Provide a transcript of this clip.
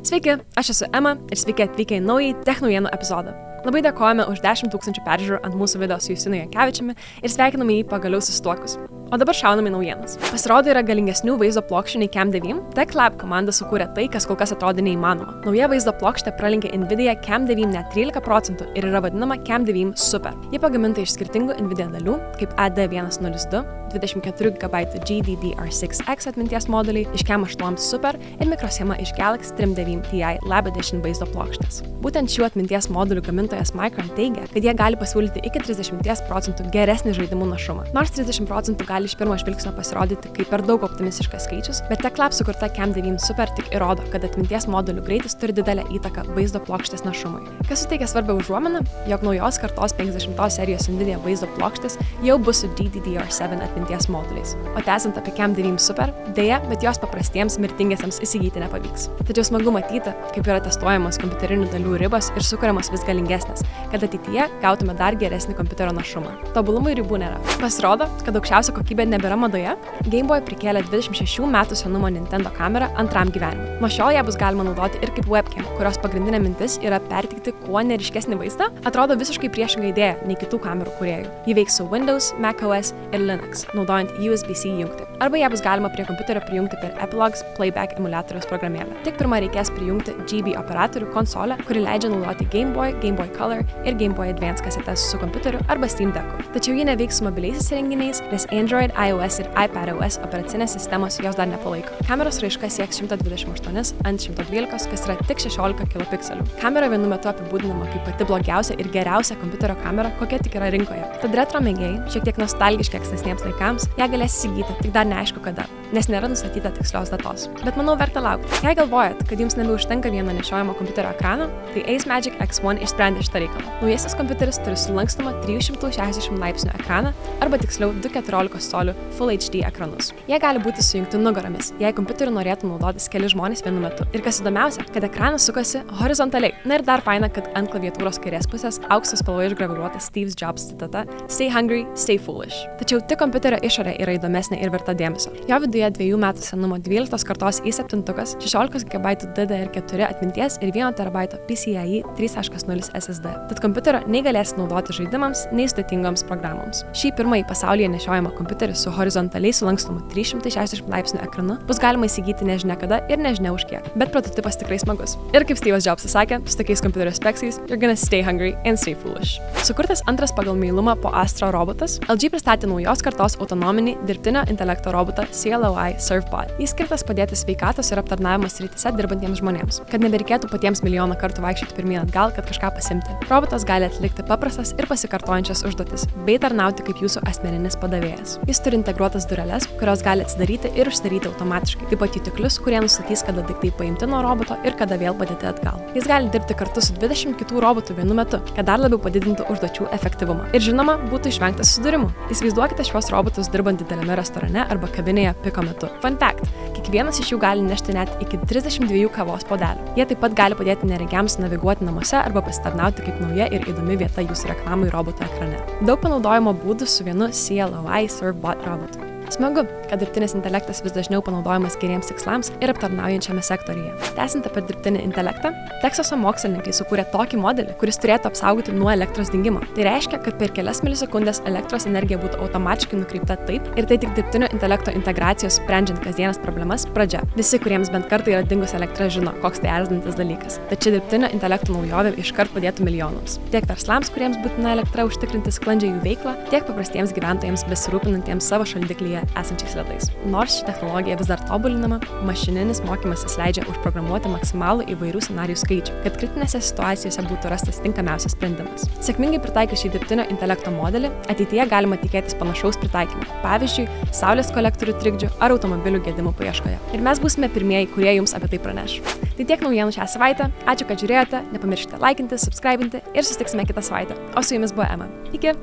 Sveiki, aš esu Ema ir sveiki atvykę į naują Tech naujienų epizodą. Labai dėkojame už 10 000 peržiūrų ant mūsų video su Justinu Jankevičiumi ir sveikiname jį pagaliau susituokus. O dabar šauname naujienas. Pasirodo, yra galingesnių vaizdo plokščių nei Cam 9. Tech Lab komanda sukūrė tai, kas kol kas atrodė neįmanoma. Nauja vaizdo plokštė pralenkė Nvidia Cam 9 net 13% ir yra vadinama Cam 9 Super. Ji pagaminta iš skirtingų Nvidia dalių, kaip AD102, 24 GB GDDR6X atminties moduliai iš Cam 8 Super ir mikroschema iš Galaxy Trim 9 Ti Lab Edition vaizdo plokštės. Būtent šių atminties modulių gamintojas Micron teigia, kad jie gali pasiūlyti iki 30% geresnį žaidimų našumą. Nors 30% gali iš pirmo žvilgsnio pasirodyti kaip per daug optimistiškas skaičius, bet Tech Lab sukurta Cam 9 Super tik įrodo, kad atminties modulių greitis turi didelę įtaką vaizdo plokštės našumui. Kas suteikia svarbią užuominą, jog naujos kartos 50 serijos Nvidia vaizdo plokštės jau bus su DDR7 atminties moduliais. O tęsiant apie Cam 9 Super, dėja, bet jos paprastiems mirtingiesiems įsigyti nepavyks. Tačiau smagu matyti, kaip yra testuojamos kompiuterinių dalių ribos ir sukuriamos vis galingesnės, kad ateityje gautume dar geresnį kompiuterio našumą. Tobulumui ribų nėra. Pasirodo, kad aukščiausia kokybė nebėra madoje, Game Boy prikėlė 26 metų senumo Nintendo kamerą antram gyvenimui. Nuo šiol ją bus galima naudoti ir kaip webcam, kurios pagrindinė mintis yra perteikti kuo neryškesnį vaizdą, atrodo visiškai priešinga idėja nei kitų kamerų kūrėjų. Ji veiks su Windows, macOS ir Linux, naudojant USB-C jungtį. Arba ją bus galima prie kompiuterio prijungti per Epilogs Playback emuliatoriaus programėlę. Tik pirmą reikės prijungti GB operatorių konsolę, kuri leidžia naudoti Game Boy, Game Boy Color ir Game Boy Advance kasetes su kompiuteriu arba Steam Decku. Tačiau ji neveiks su mobiliaisiais įrenginiais, nes Android, iOS ir iPadOS operacinės sistemos jos dar nepalaiko. Kameros raiška sieks 128 ant 112, kas yra tik 16 kilopikselių. Kamera vienu metu apibūdinama kaip pati blogiausia ir geriausia kompiuterio kamera, kokia tik yra rinkoje. Tad retro mėgėjai, šiek tiek nostalgiški ankstesniems laikams, ją galės įsigyti, tik dar neaišku kada, nes nėra nustatyta tikslios datos. Bet manau verta laukti. Jei galvojat, kad jums nebeužtenka vieno nešiojamo kompiuterio ekrano, tai Ace Magic X1 išsprendė šitą reikalą. Naujasis kompiuteris turi sulankstomą 360 laipsnių ekraną arba tiksliau 214 colių Full HD ekranus. Jie gali būti sujungti nugaromis, jei kompiuteriu norėtų naudotis keli žmonės vienu metu. Ir kas įdomiausia, kad ekranas sukasi horizontaliai. Na ir dar faina, kad ant klaviatūros kairės pusės aukso spalvoje išgraviruota Steve Jobs citata Stay hungry, stay foolish. Tačiau tik kompiuterio išorė yra įdomesnė ir verta dėmesio. Jo viduje 2 metų senumo 12 kartos i7, 16 GB DDR4 atminties ir 1 TB PCIe 3.0 SSD. Tad kompiuterio nei galės naudoti žaidimams, nei sudėtingoms programoms. Šį pirmąjį pasaulyje nešiojamą kompiuterį su horizontaliai sulankstomu 360 laipsnių ekranu bus galima įsigyti nežinia kada ir nežinia už kiek. Bet prototipas tikrai smagus. Ir kaip Steve'as Jobsas sakė, su tokiais kompiuterio speksais, you're gonna stay hungry and stay foolish. Sukurtas antras pagal meilumą po Astra robotas, LG pristatė naujos kartos autonominį dirbtinio intelekto robotą CLOI SurfBot. Jis skirtas padėti sveikatos ir aptarnavimo srityse dirbantiems žmonėms, kad nebereikėtų patiems milijoną kartų vaikščioti pirmyn atgal, kad kažką pasimti. Robotas gali atlikti paprastas ir pasikartojančias užduotis, bei tarnauti kaip jūsų asmeninis padavėjas. Jis turi integruotas dureles, kurios gali atsidaryti ir užsidaryti automatiškai, taip pat jutiklius, kurie nustatys, kada daiktai paimti nuo roboto ir kada vėl padėti atgal. Jis gali dirbti kartu su 20 kitų robotų vienu metu, kad dar labiau padidintų užduočių efektyvumą. Ir žinoma, būtų išvengta susidūrimų. Įsivaizduokite šiuos robotus dirbant dideliame restorane arba kavinėje piko metu. Fun fact: kiekvienas iš jų gali nešti net iki 32 kavos puodelių. Jie taip pat gali padėti neregiams naviguoti namuose arba pasitarnauti kaip nauja ir įdomi vieta jūsų reklamai roboto ekrane. Daug panaudojimo būdų su vienu CLOI SurfBot robotu. Smagu, kad dirbtinis intelektas vis dažniau panaudojamas geriems tikslams ir aptarnaujančiame sektoriuje. Tęsiant apie dirbtinį intelektą, Teksaso mokslininkai sukūrė tokį modelį, kuris turėtų apsaugoti nuo elektros dingimo. Tai reiškia, kad per kelias milisekundės elektros energija būtų automatiškai nukreipta taip ir tai tik dirbtinio intelekto integracijos sprendžiant kasdienes problemas pradžia. Visi, kuriems bent kartą yra dingus elektra, žino, koks tai erzinantis dalykas. Tačiau dirbtinio intelekto naujovė iškart padėtų milijonams. Tiek verslams, kuriems būtina elektra užtikrinti sklandžiai jų veiklą, tiek paprastiems gyventojams besirūpinantiems savo šaldiklyje esančiais ledais. Nors ši technologija vis dar tobulinama, mašininis mokymasis leidžia užprogramuoti maksimalų įvairių scenarijų skaičių, kad kritinėse situacijose būtų rastas tinkamiausias sprendimas. Sėkmingai pritaikius šį dirbtinio intelekto modelį, ateityje galima tikėtis panašaus pritaikymo, pavyzdžiui, saulės kolektorių trikdžių ar automobilių gedimų paieškoje. Ir mes būsime pirmieji, kurie jums apie tai praneš. Tai tiek naujienų šią savaitę. Ačiū, kad žiūrėjote, nepamirškite laikinti, subscribinti ir susitiksime kitą savaitę. O su jumis buvo Ema. Iki!